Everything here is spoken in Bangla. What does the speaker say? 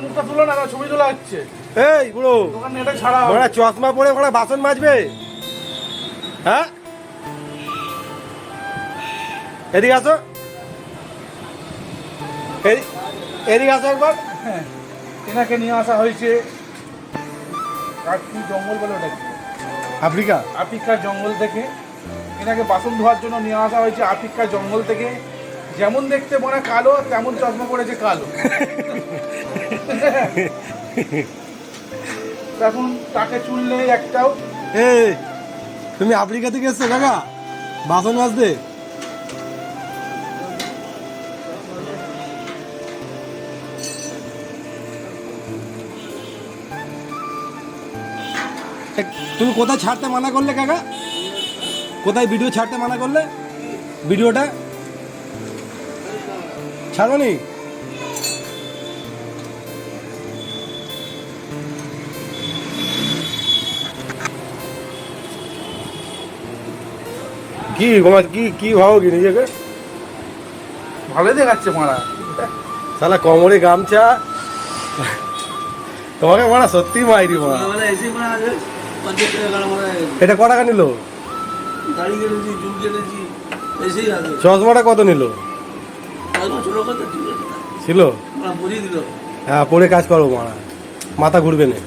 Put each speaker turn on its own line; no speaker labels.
মুখটা তুলো না, ছবি তোলা হচ্ছে।
এই বুড়ো
দোকান এটা ছাড়া
চশমা পরে ওখানে বাসন মাজবে? হ্যাঁ, এদিকে আসো, এদিকে আসো একবার।
এনাকে নিয়ে আসা হয়েছে জঙ্গল বলে ওটা আফ্রিকার জঙ্গল থেকে। এনাকে বাসন ধোয়ার জন্য নিয়ে আসা হয়েছে আফ্রিকার জঙ্গল থেকে। যেমন দেখতে মনে কালো, তেমন চশমা পড়েছে কালো। এখন তাকে চুল নেই একটাও।
তুমি আফ্রিকা থেকে এসছো কাকা বাসন মাজতে? তুমি কোথায় ছাড়তে মানা করলে কাকা? কোথায় ভিডিও ছাড়তে মানা করলে? ভিডিওটা ছাড়োনি? কি ভাবো কি নিজেকে?
ভালোই দেখাচ্ছে মারা।
শালা কোমরে গামছা, তোমাকে মারা সত্যি মাইরি মা। এটা ক টাকা নিল? চশমাটা কত নিল? ছিল? হ্যাঁ, পরে কাজ করবো মারা, মাথা ঘুরবে না।